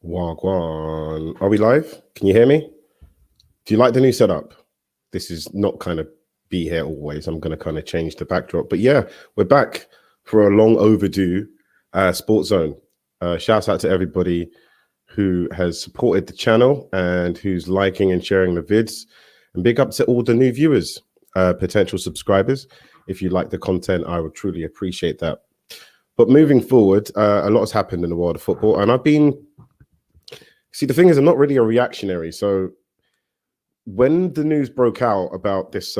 Wagwan. Are we live? Can you hear me? Do you like the new setup? This is not kind of be here always. I'm going to kind of change the backdrop. But yeah, we're back for a long overdue Sports Zone. Shouts out to everybody who has supported the channel and who's liking and sharing the vids. And big up to all the new viewers, potential subscribers. If you like the content, I would truly appreciate that. But moving forward, a lot has happened in the world of football. And I've been... See, the thing is, I'm not really a reactionary. So when the news broke out about this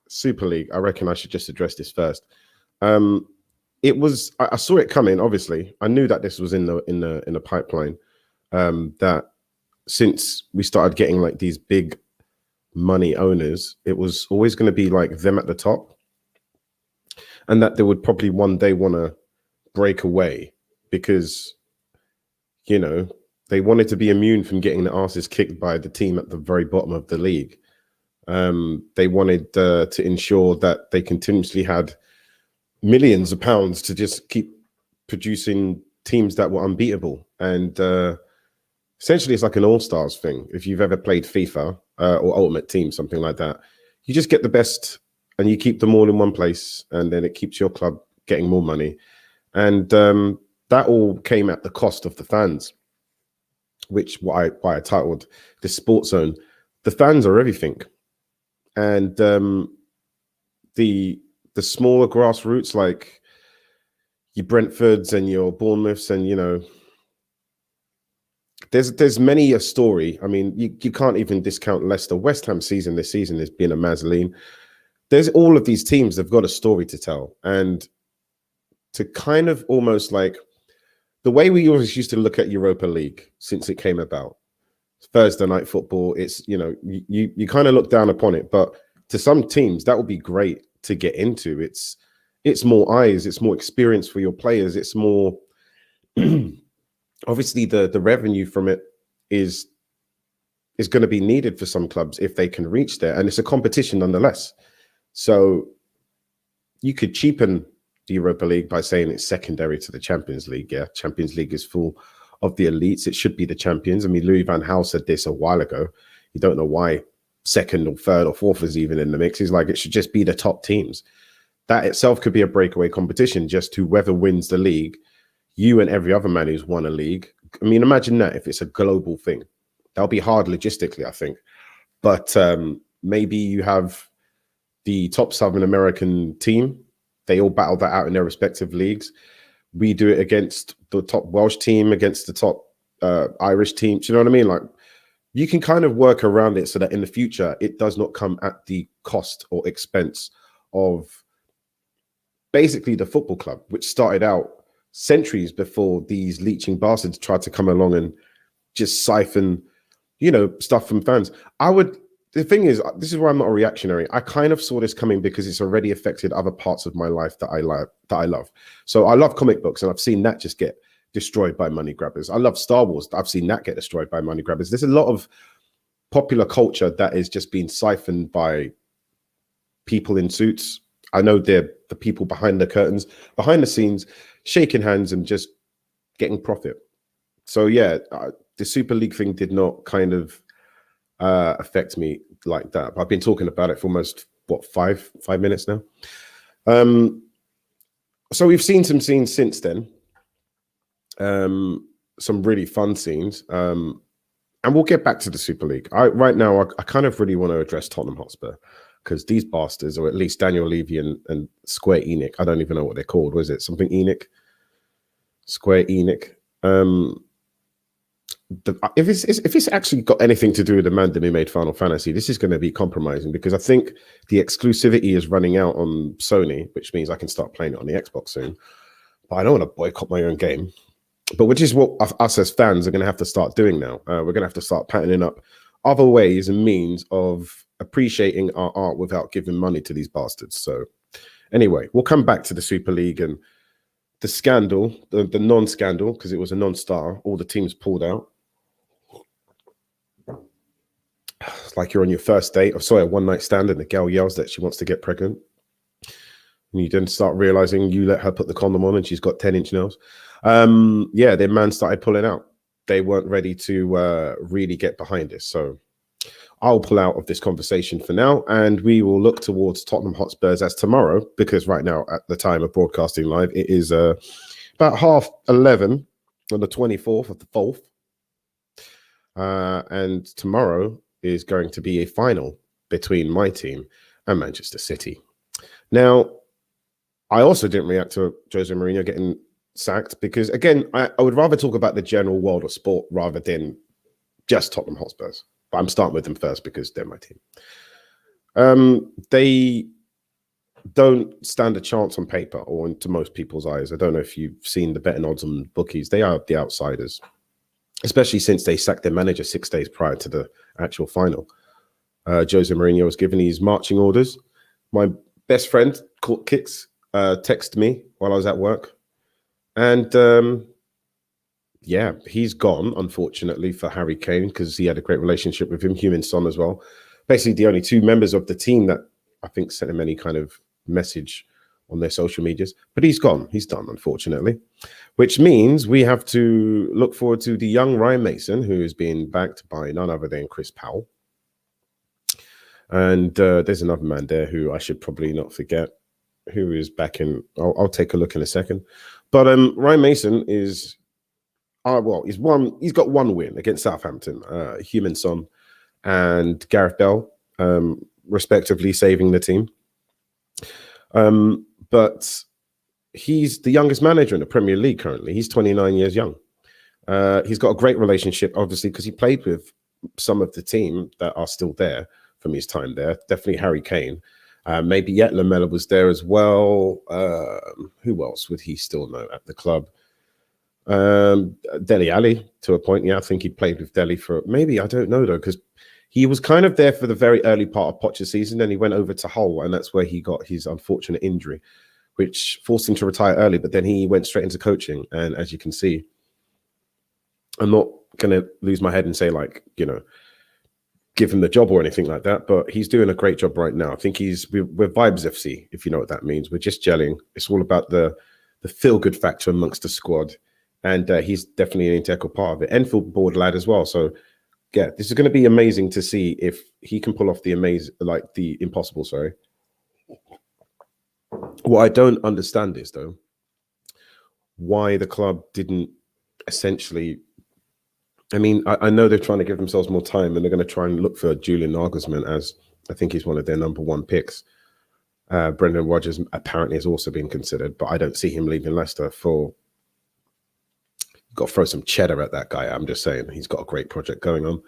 Super League, I reckon I should just address this first. It was I saw it coming. Obviously, I knew that this was in the pipeline. That since we started getting like these big money owners, it was always going to be like them at the top, and that they would probably one day want to break away because, you know, they wanted to be immune from getting their asses kicked by the team at the very bottom of the league. They wanted to ensure that they continuously had millions of pounds to just keep producing teams that were unbeatable. And essentially, it's like an all-stars thing. If you've ever played FIFA or Ultimate Team, something like that, you just get the best and you keep them all in one place, and then it keeps your club getting more money. And that all came at the cost of the fans, which why I titled the Sports Zone. The fans are everything. And the smaller grassroots, like your Brentfords and your Bournemouths, and, you know, there's many a story. I mean, you can't even discount Leicester. West Ham season this season has been a mazzoline. There's all of these teams that have got a story to tell. And to kind of almost like the way we always used to look at Europa League since it came about, Thursday night football, it's, you know, you kind of look down upon it, but to some teams that would be great to get into. It's more eyes, it's more experience for your players, it's more obviously the revenue from it is going to be needed for some clubs if they can reach there, and it's a competition nonetheless. So you could cheapen the Europa League by saying it's secondary to the Champions League. Yeah, Champions League is full of the elites. It should be the champions. I mean, Louis van Gaal said this a while ago. You don't know why second or third or fourth is even in the mix. He's like, it should just be the top teams. That itself could be a breakaway competition, just whoever wins the league, you and every other man who's won a league. I mean, imagine that if it's a global thing. That'll be hard logistically, I think. But maybe you have the top Southern American team. They all battle that out in their respective leagues. We do it against the top Welsh team, against the top Irish team. Do you know what I mean? Like, you can kind of work around it so that in the future, it does not come at the cost or expense of basically the football club, which started out centuries before these leeching bastards tried to come along and just siphon, you know, stuff from fans. The thing is, this is why I'm not a reactionary. I kind of saw this coming because it's already affected other parts of my life that I love. So I love comic books, and I've seen that just get destroyed by money grabbers. I love Star Wars. I've seen that get destroyed by money grabbers. There's a lot of popular culture that is just being siphoned by people in suits. I know they're the people behind the curtains, behind the scenes, shaking hands and just getting profit. So yeah, the Super League thing did not kind of affect me like that. I've been talking about it for almost what, five minutes now. So we've seen some scenes since then, some really fun scenes, and we'll get back to the Super League. Right now I kind of really want to address Tottenham Hotspur, because these bastards, or at least Daniel Levy and Square Enix, I don't even know what they're called. Was it something Enix? Square Enix. If it's actually got anything to do with the man that we made Final Fantasy, this is going to be compromising, because I think the exclusivity is running out on Sony, which means I can start playing it on the Xbox soon. But I don't want to boycott my own game. But which is what us as fans are going to have to start doing now. We're going to have to start patterning up other ways and means of appreciating our art without giving money to these bastards. So anyway, we'll come back to the Super League and the scandal, the non-scandal, because it was a non-star. All the teams pulled out. It's like you're on your first date, or sorry, a one-night stand, and the girl yells that she wants to get pregnant. And you then start realizing you let her put the condom on and she's got 10-inch nails. Yeah, their man started pulling out. they weren't ready to really get behind this. So I'll pull out of this conversation for now, and we will look towards Tottenham Hotspurs as tomorrow, because right now, at the time of broadcasting live, it is about 11:30 on the 24th of the 4th. And tomorrow is going to be a final between my team and Manchester City. Now, I also didn't react to Jose Mourinho getting sacked because, again, I would rather talk about the general world of sport rather than just Tottenham Hotspurs. But I'm starting with them first because they're my team. They don't stand a chance on paper or into most people's eyes. I don't know if you've seen the betting odds on bookies. They are the outsiders, especially since they sacked their manager 6 days prior to the actual final. Jose Mourinho was given his marching orders. My best friend, Court Kicks, texted me while I was at work. And yeah, he's gone, unfortunately, for Harry Kane, because he had a great relationship with him, Heung-min Son as well. Basically, the only two members of the team that I think sent him any kind of message on their social medias. But he's gone. He's done, unfortunately. Which means we have to look forward to the young Ryan Mason, who is being backed by none other than Chris Powell. And there's another man there who I should probably not forget, who is back in. I'll take a look in a second. But Ryan Mason is... well, he's got one win against Southampton, Heung-min Son and Gareth Bale, respectively, saving the team. But he's the youngest manager in the Premier League currently. He's 29 years young. He's got a great relationship, obviously, because he played with some of the team that are still there from his time there. Definitely Harry Kane. Maybe yet Lamela was there as well. Who else would he still know at the club? Dele Alli to a point. Yeah, I think he played with Dele for maybe, I don't know though, because he was kind of there for the very early part of Poch's season, and he went over to Hull, and that's where he got his unfortunate injury, which forced him to retire early. But then he went straight into coaching, and as you can see, I'm not going to lose my head and say, like, you know, give him the job or anything like that, but he's doing a great job right now. I think we're Vibes FC, if you know what that means. We're just gelling. It's all about the feel-good factor amongst the squad. And he's definitely an integral part of it. Enfield board lad as well. So, yeah, this is going to be amazing to see if he can pull off the impossible, sorry. What I don't understand is, though, why the club didn't essentially... I mean, I know they're trying to give themselves more time, and they're going to try and look for Julian Nagelsmann, as I think he's one of their number one picks. Brendan Rodgers apparently has also been considered, but I don't see him leaving Leicester for... Got to throw some cheddar at that guy. I'm just saying, he's got a great project going on.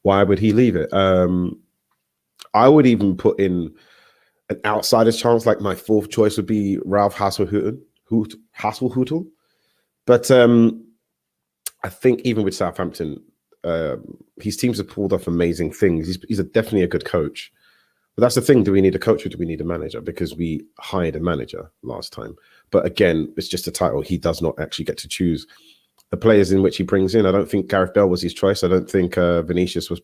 Why would he leave it? I would even put in an outsider's chance. Like my fourth choice would be Ralph Hasenhüttl. But I think even with Southampton, his teams have pulled off amazing things. He's definitely a good coach. But that's the thing. Do we need a coach or do we need a manager? Because we hired a manager last time. But again, it's just a title. He does not actually get to choose the players in which he brings in. I don't think Gareth Bale was his choice. I don't think Vinicius was.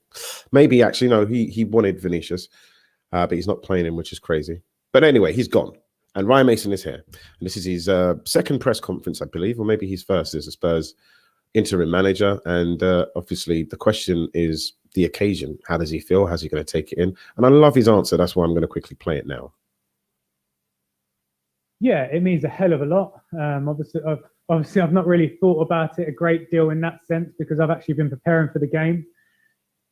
Maybe actually, no, he wanted Vinicius, but he's not playing him, which is crazy. But anyway, he's gone. And Ryan Mason is here. And this is his second press conference, I believe, or maybe his first as a Spurs interim manager. And obviously, the question is the occasion. How does he feel? How's he going to take it in? And I love his answer. That's why I'm going to quickly play it now. Yeah, it means a hell of a lot. Obviously, I've not really thought about it a great deal in that sense because I've actually been preparing for the game.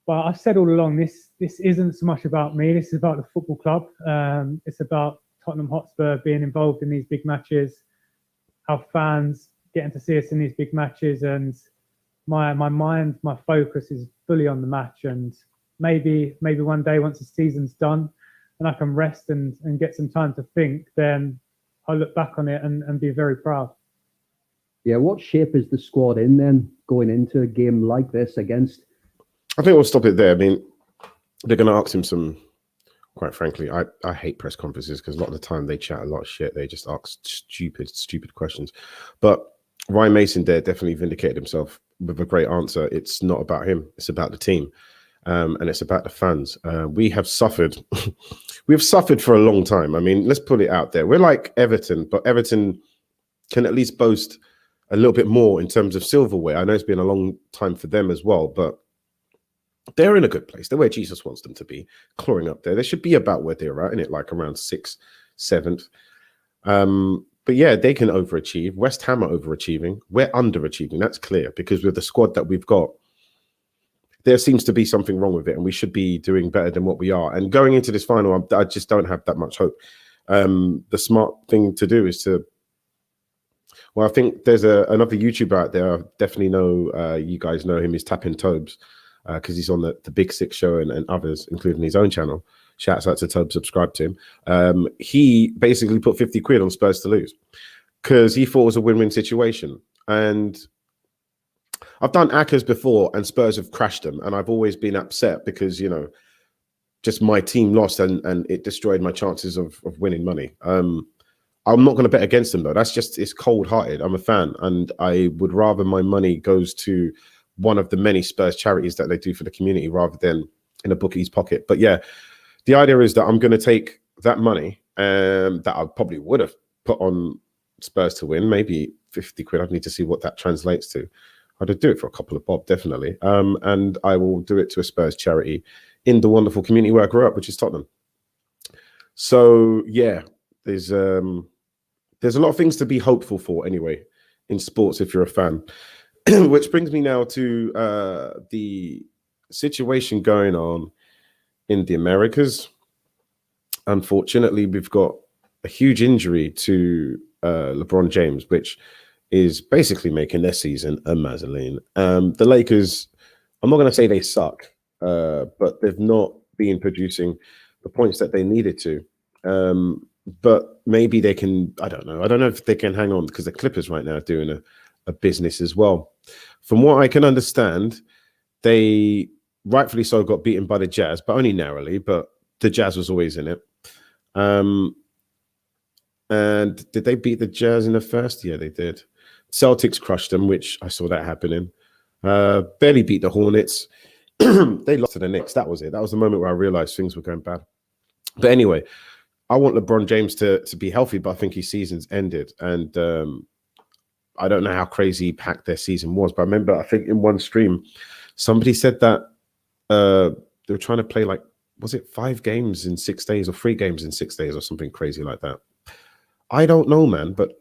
But I've said all along, this isn't so much about me. This is about the football club. It's about Tottenham Hotspur being involved in these big matches, our fans getting to see us in these big matches, and my mind, my focus is fully on the match. And maybe one day once the season's done and I can rest and get some time to think, then I'll look back on it and be very proud. Yeah, what shape is the squad in then going into a game like this against? I think we'll stop it there. I mean, they're going to ask him some, quite frankly, I hate press conferences because a lot of the time they chat a lot of shit. They just ask stupid questions. But Ryan Mason there definitely vindicated himself with a great answer. It's not about him. It's about the team. And it's about the fans. We have suffered. We've suffered for a long time. I mean, let's put it out there. We're like Everton, but Everton can at least boast a little bit more in terms of silverware. I know it's been a long time for them as well, but they're in a good place. They're where Jesus wants them to be, clawing up there. They should be about where they're at, in it, like around 6th, 7th. But yeah, they can overachieve. West Ham are overachieving. We're underachieving. That's clear, because with the squad that we've got, there seems to be something wrong with it, and we should be doing better than what we are. And going into this final, I just don't have that much hope. The smart thing to do is to, well, I think there's another YouTuber out there. I definitely know you guys know him. He's Tapping Tobes, because he's on the Big Six show and others, including his own channel. Shouts out to Tobe, subscribe to him. He basically put 50 quid on Spurs to lose because he thought it was a win-win situation. And I've done ACCAs before and Spurs have crashed them. And I've always been upset because, you know, just my team lost and it destroyed my chances of winning money. I'm not going to bet against them, though. That's just, it's cold-hearted. I'm a fan. And I would rather my money goes to one of the many Spurs charities that they do for the community rather than in a bookie's pocket. But yeah, the idea is that I'm going to take that money that I probably would have put on Spurs to win, maybe 50 quid. I'd need to see what that translates to. I'd do it for a couple of bob, definitely. And I will do it to a Spurs charity in the wonderful community where I grew up, which is Tottenham. So yeah, there's a lot of things to be hopeful for anyway in sports if you're a fan. Which brings me now to the situation going on in the Americas. Unfortunately, we've got a huge injury to LeBron James, which is basically making their season a mazzoline. The Lakers, I'm not going to say they suck, but they've not been producing the points that they needed to. But maybe they can, I don't know. I don't know if they can hang on because the Clippers right now are doing a business as well. From what I can understand, they rightfully so got beaten by the Jazz, but only narrowly, but the Jazz was always in it. And did they beat the Jazz in the first? Yeah, they did. Celtics crushed them, which I saw that happening. Barely beat the Hornets. They lost to the Knicks. That was it. That was the moment where I realized things were going bad. But anyway, I want LeBron James to be healthy, but I think his season's ended. And I don't know how crazy packed their season was, but I remember, I think in one stream, somebody said that they were trying to play like, was it 5 games in 6 days or 3 games in 6 days or something crazy like that? I don't know, man, but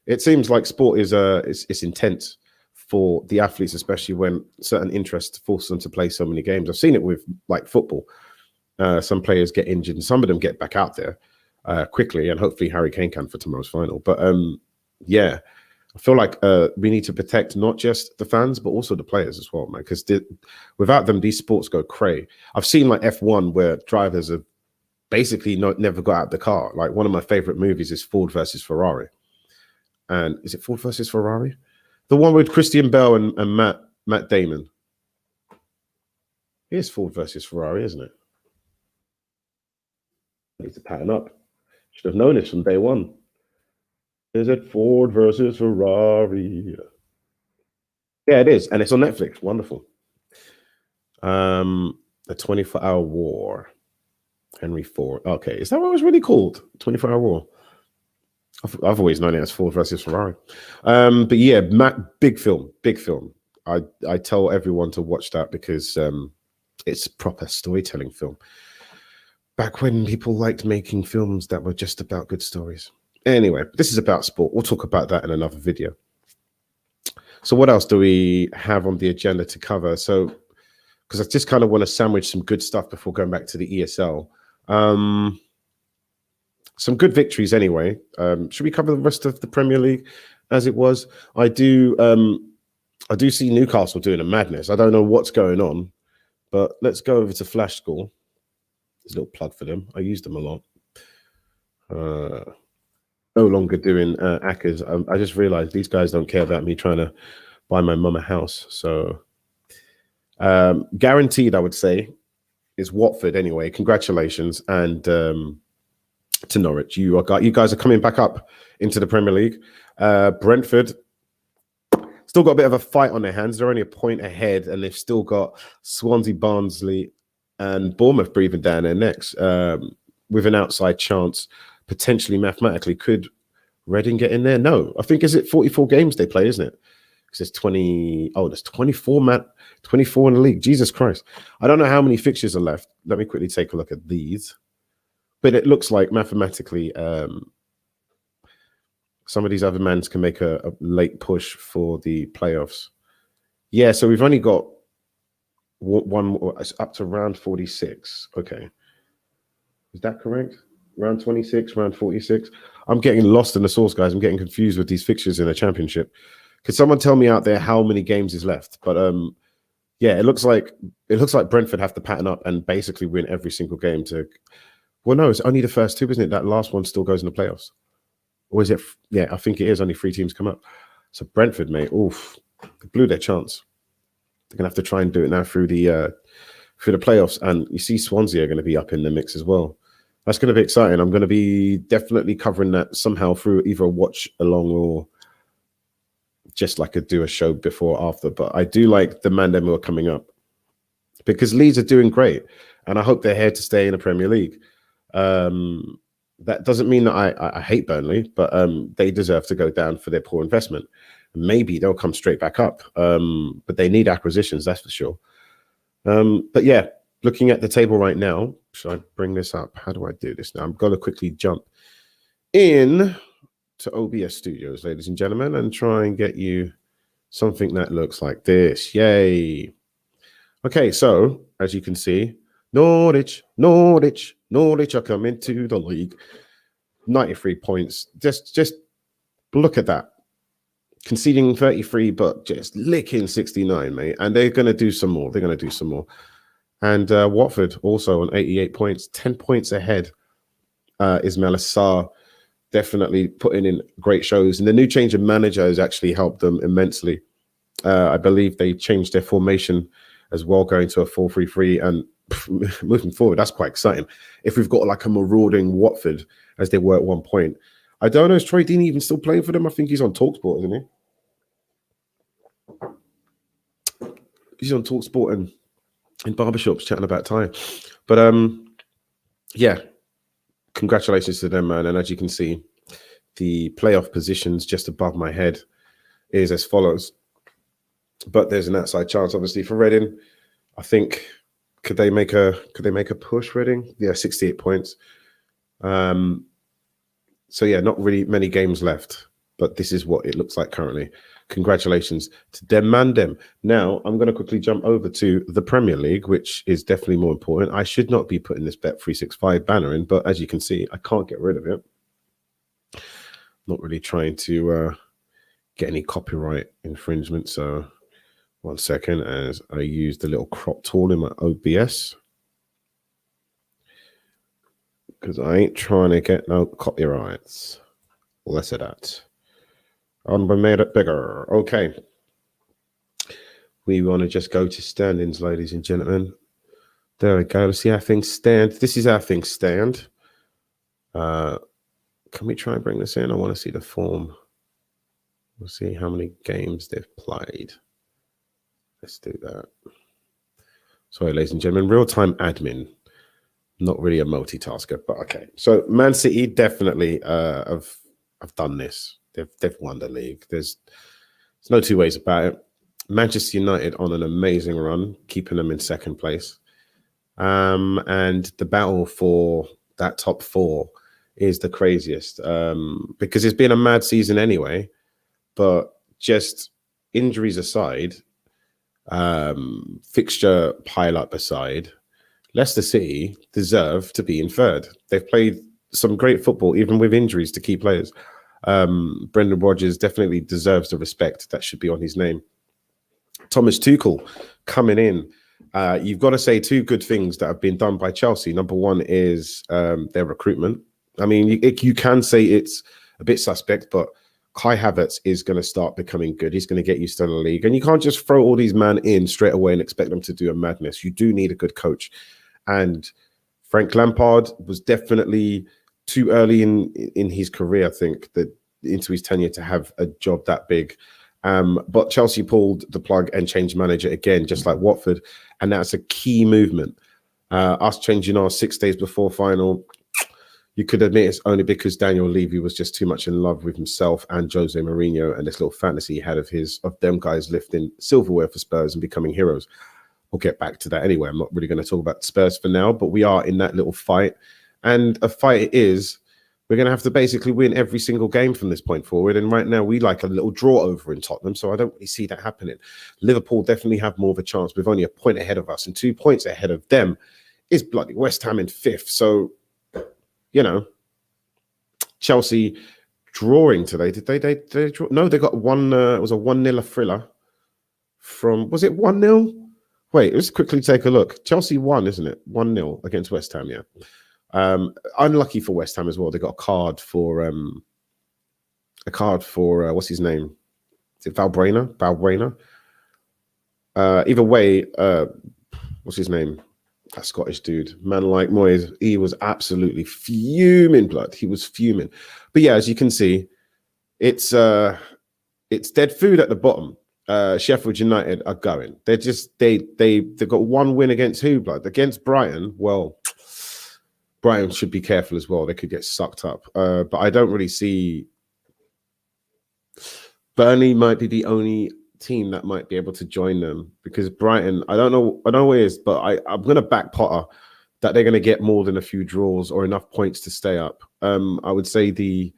it seems like sport is it's intense for the athletes, especially when certain interests force them to play so many games. I've seen it with like football. Some players get injured and some of them get back out there quickly, and hopefully Harry Kane can for tomorrow's final. But yeah, I feel like we need to protect not just the fans, but also the players as well, man, because without them, these sports go cray. I've seen like F1 where drivers have basically never got out of the car. Like one of my favorite movies is Ford versus Ferrari. And is it Ford versus Ferrari? The one with Christian Bale and Matt Damon. It is Ford versus Ferrari, isn't it? I need to pattern up. Should have known this from day one. Is it Ford versus Ferrari? Yeah, it is. And it's on Netflix. Wonderful. The 24-Hour War. Henry Ford. Okay. Is that what it was really called? 24-Hour War. I've always known it as Ford versus Ferrari. But yeah, big film. I tell everyone to watch that because it's a proper storytelling film. Back when people liked making films that were just about good stories. Anyway, this is about sport. We'll talk about that in another video. So what else do we have on the agenda to cover? So, because I just kind of want to sandwich some good stuff before going back to the ESL. Some good victories anyway. Should we cover the rest of the Premier League as it was? I do see Newcastle doing a madness. I don't know what's going on, but let's go over to Flash Score. There's a little plug for them. I use them a lot. No longer doing ACCAs. I just realized these guys don't care about me trying to buy my mum a house. So guaranteed, I would say, is Watford anyway. Congratulations. And to Norwich. You guys are coming back up into the Premier League. Brentford still got a bit of a fight on their hands. They're only a point ahead, and they've still got Swansea, Barnsley, and Bournemouth breathing down their necks with an outside chance, potentially mathematically could Reading get in there? No, I think is it 44 games they play, isn't it? Because there's 20. Oh, there's 24 24 in the league. Jesus Christ! I don't know how many fixtures are left. Let me quickly take a look at these. But it looks like mathematically, some of these other mans can make a late push for the playoffs. Yeah, so we've only got one more. It's up to round 46. Okay, is that correct? Round 26, round 46. I'm getting lost in the source, guys. I'm getting confused with these fixtures in the championship. Could someone tell me out there how many games is left? But yeah, it looks like Brentford have to pattern up and basically win every single game to. Well, no, it's only the first two, isn't it? That last one still goes in the playoffs. Or is it? Yeah, I think it is. Only 3 teams come up. So Brentford, mate, oof, they blew their chance. They're gonna have to try and do it now through the playoffs. And you see, Swansea are going to be up in the mix as well. That's going to be exciting. I'm going to be definitely covering that somehow through either a watch along or just like do a show before or after. But I do like the Mandem who are coming up because Leeds are doing great, and I hope they're here to stay in the Premier League. That doesn't mean that I hate Burnley, but they deserve to go down for their poor investment. Maybe they'll come straight back up, but they need acquisitions, that's for sure. But yeah, looking at the table right now, should I bring this up? How do I do this now? I'm going to quickly jump in to OBS Studios, ladies and gentlemen, and try and get you something that looks like this. Yay. Okay, so as you can see, Norwich are coming to the league. 93 points. Just look at that. Conceding 33, but just licking 69, mate. And they're going to do some more. And Watford also on 88 points, 10 points ahead. Ismail Assar definitely putting in great shows. And the new change of manager has actually helped them immensely. I believe they changed their formation as well, going to a 4-3-3. And moving forward, that's quite exciting. If we've got like a marauding Watford as they were at one point. I don't know, is Troy Deeney even still playing for them? I think he's on TalkSport, isn't he? He's on TalkSport and in barbershops chatting about time. But yeah, congratulations to them, man. And as you can see, the playoff positions just above my head is as follows. But there's an outside chance, obviously, for Reading. I think could they make a push, Reading? Yeah, 68 points. So yeah, not really many games left, but this is what it looks like currently. Congratulations to them, man. Now I'm going to quickly jump over to the Premier League, which is definitely more important. I should not be putting this Bet365 banner in, but as you can see, I can't get rid of it. Not really trying to get any copyright infringement. So 1 second as I use the little crop tool in my OBS. Because I ain't trying to get no copyrights. Less of that. And we made it bigger. Okay. We want to just go to standings, ladies and gentlemen. There we go. Let's see how things stand. This is how things stand. Can we try and bring this in? I want to see the form. We'll see how many games they've played. Let's do that. Sorry, ladies and gentlemen. Real-time admin. Not really a multitasker, but okay. So Man City definitely have done this. They've won the league. There's no two ways about it. Manchester United on an amazing run, keeping them in second place. And the battle for that top 4 is the craziest because it's been a mad season anyway. But just injuries aside, fixture pile-up aside, Leicester City deserve to be in third. They've played some great football, even with injuries to key players. Brendan Rodgers definitely deserves the respect that should be on his name. Thomas Tuchel coming in. You've got to say 2 good things that have been done by Chelsea. Number 1 is their recruitment. I mean, you can say it's a bit suspect, but Kai Havertz is going to start becoming good. He's going to get used to the league. And you can't just throw all these men in straight away and expect them to do a madness. You do need a good coach. And Frank Lampard was definitely too early in his career, I think, that into his tenure to have a job that big. But Chelsea pulled the plug and changed manager again, just like Watford. And that's a key movement. Us changing our 6 days before final, you could admit it's only because Daniel Levy was just too much in love with himself and Jose Mourinho and this little fantasy he had of them guys lifting silverware for Spurs and becoming heroes. We'll get back to that anyway. I'm not really going to talk about Spurs for now, but we are in that little fight. And a fight it is. We're going to have to basically win every single game from this point forward. And right now, we like a little draw over in Tottenham, so I don't really see that happening. Liverpool definitely have more of a chance with only a point ahead of us, and 2 points ahead of them is bloody West Ham in 5th. So, you know, Chelsea drawing today. Did they draw? No, they got one. It was a 1-0 thriller from, was it 1-0? Wait, let's quickly take a look. Chelsea won, isn't it? 1-0 against West Ham, yeah. Unlucky for West Ham as well. They got a card for what's his name? Is it Valbuena? Either way, what's his name? That Scottish dude, man like Moyes, he was absolutely fuming, blood. He was fuming. But yeah, as you can see, it's dead food at the bottom. Sheffield United are going. They're just they've got one win against who, blood? Against Brighton. Well, Brighton should be careful as well. They could get sucked up. But I don't really see. Burnley might be the only team that might be able to join them, because Brighton, I don't know what it is, but I'm going to back Potter that they're going to get more than a few draws or enough points to stay up. I would say the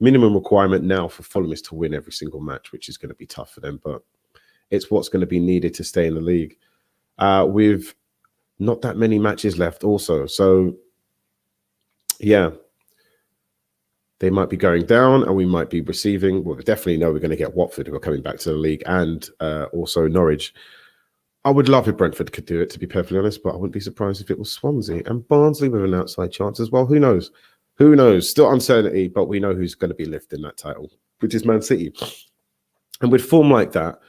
minimum requirement now for Fulham is to win every single match, which is going to be tough for them, but it's what's going to be needed to stay in the league. With not that many matches left also. So, yeah, they might be going down and we might be receiving. Well, we definitely know we're going to get Watford, who are coming back to the league, and also Norwich. I would love if Brentford could do it, to be perfectly honest, but I wouldn't be surprised if it was Swansea and Barnsley with an outside chance as well. Who knows? Who knows? Still uncertainty, but we know who's going to be lifting that title, which is Man City. And with form like that,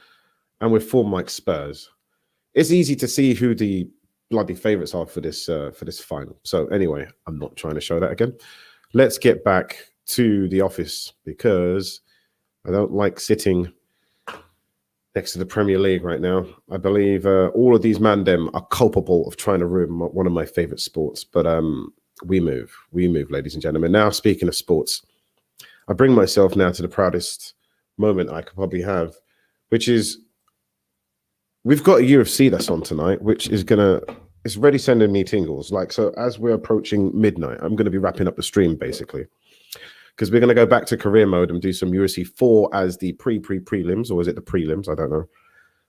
and with form like Spurs, it's easy to see who the bloody favourites are for this final. So anyway, I'm not trying to show that again. Let's get back to the office, because I don't like sitting next to the Premier League right now. I believe all of these mandem are culpable of trying to ruin one of my favourite sports. But we move, ladies and gentlemen. Now, speaking of sports, I bring myself now to the proudest moment I could probably have, which is we've got a UFC that's on tonight, which is it's already sending me tingles. Like, so as we're approaching midnight, I'm going to be wrapping up the stream basically, because we're going to go back to career mode and do some UFC 4 as the prelims, or is it the prelims? I don't know.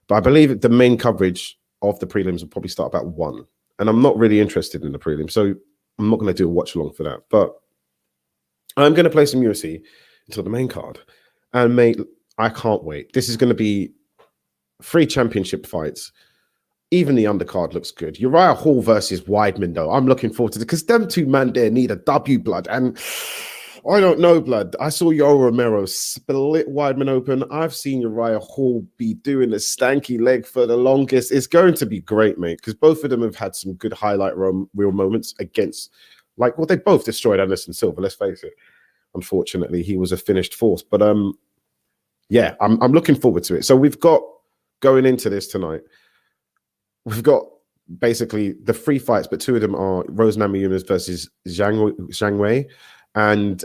But I believe the main coverage of the prelims will probably start about 1. And I'm not really interested in the prelims, so I'm not going to do a watch along for that. But I'm going to play some UFC until the main card. And mate, I can't wait. This is going to be 3 championship fights. Even the undercard looks good. Uriah Hall versus Wideman, though. I'm looking forward to it, because them two man there need a W, blood. And I don't know, blood. I saw Yoel Romero split Wideman open. I've seen Uriah Hall be doing the stanky leg for the longest. It's going to be great, mate, because both of them have had some good highlight reel moments against, like, well, they both destroyed Anderson Silva, let's face it. Unfortunately, he was a finished force. But yeah, I'm looking forward to it. So we've got, going into this tonight, we've got basically the 3 fights, but 2 of them are Rose Namajunas versus Zhang Wei, and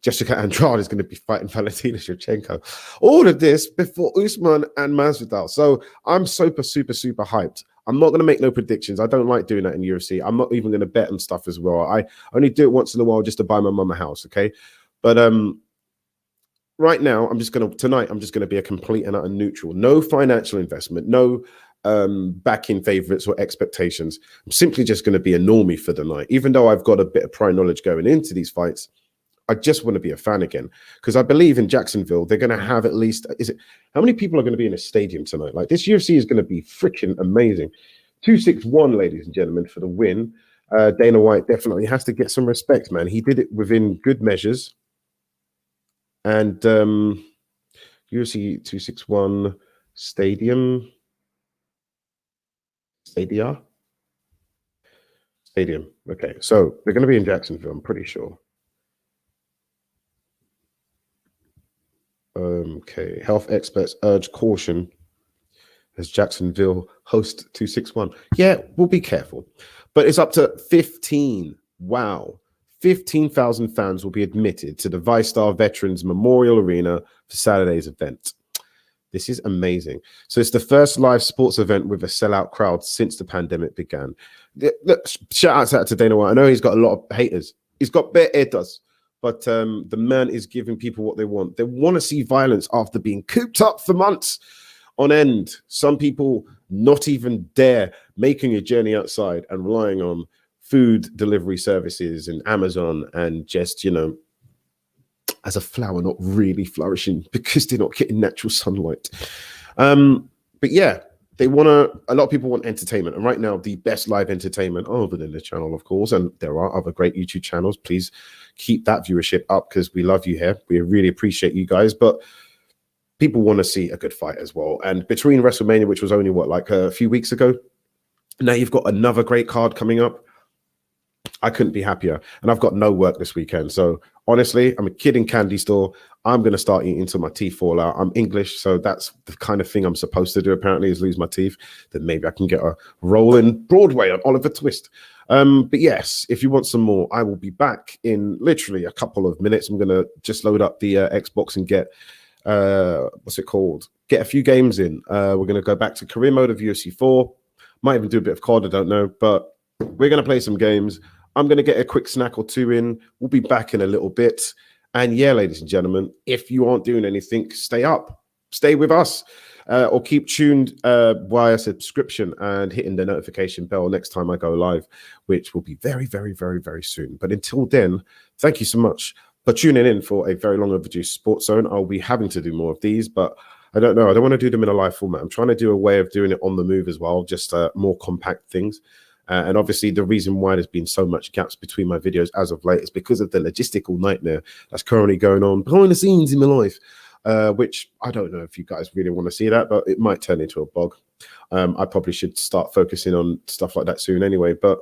Jessica Andrade is going to be fighting Valentina Shevchenko. All of this before Usman and Masvidal. So I'm super hyped. I'm not going to make no predictions. I don't like doing that in UFC. I'm not even going to bet on stuff as well. I only do it once in a while just to buy my mum a house, okay? But right now, I'm just going to be a complete and utter neutral. No financial investment, no backing favorites or expectations. I'm simply just going to be a normie for the night. Even though I've got a bit of prior knowledge going into these fights, I just want to be a fan again, because I believe in Jacksonville they're going to have at least, how many people are going to be in a stadium tonight? Like, this UFC is going to be freaking amazing. 261, ladies and gentlemen, for the win. Dana White definitely has to get some respect, man. He did it within good measures. And UFC 261 Stadium. Okay, so they're going to be in Jacksonville, I'm pretty sure. Okay, health experts urge caution as Jacksonville host 261. Yeah, we'll be careful. But it's up to 15. Wow. 15,000 fans will be admitted to the ViStar Veterans Memorial Arena for Saturday's event. This is amazing. So it's the first live sports event with a sellout crowd since the pandemic began. Look, shout out to Dana White. I know he's got a lot of haters. He's got bare haters. But the man is giving people what they want. They want to see violence after being cooped up for months on end. Some people not even dare making a journey outside and relying on food delivery services and Amazon and just, you know, as a flower not really flourishing because they're not getting natural sunlight. But yeah, a lot of people want entertainment. And right now, the best live entertainment, other than the channel, of course, and there are other great YouTube channels, please keep that viewership up because we love you here. We really appreciate you guys. But people want to see a good fight as well. And between WrestleMania, which was only, like a few weeks ago, now you've got another great card coming up. I couldn't be happier. And I've got no work this weekend. So honestly, I'm a kid in candy store. I'm going to start eating until my teeth fall out. I'm English, so that's the kind of thing I'm supposed to do, apparently, is lose my teeth. Then maybe I can get a role in Broadway on Oliver Twist. But yes, if you want some more, I will be back in literally a couple of minutes. I'm going to just load up the Xbox and get, get a few games in. We're going to go back to career mode of UFC 4. Might even do a bit of COD, I don't know. But we're going to play some games. I'm going to get a quick snack or two in. We'll be back in a little bit. And yeah, ladies and gentlemen, if you aren't doing anything, stay up. Stay with us. Or keep tuned via subscription and hitting the notification bell next time I go live, which will be very, very, very, very soon. But until then, thank you so much for tuning in for a very long overdue Sports Zone. I'll be having to do more of these, but I don't know. I don't want to do them in a live format. I'm trying to do a way of doing it on the move as well, just more compact things. And obviously, the reason why there's been so much gaps between my videos as of late is because of the logistical nightmare that's currently going on behind the scenes in my life, which I don't know if you guys really want to see that, but it might turn into a bog. I probably should start focusing on stuff like that soon anyway. But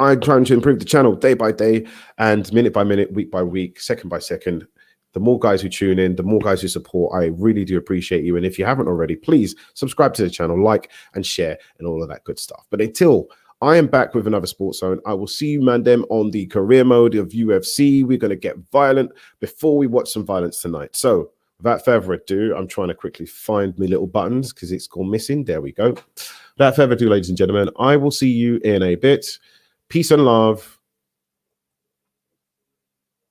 I'm trying to improve the channel day by day and minute by minute, week by week, second by second. The more guys who tune in, the more guys who support, I really do appreciate you. And if you haven't already, please subscribe to the channel, like and share and all of that good stuff. But until I am back with another Sports Zone, I will see you, man, them on the career mode of UFC. We're going to get violent before we watch some violence tonight. So without further ado, I'm trying to quickly find my little buttons because it's gone missing. There we go. Without further ado, ladies and gentlemen, I will see you in a bit. Peace and love.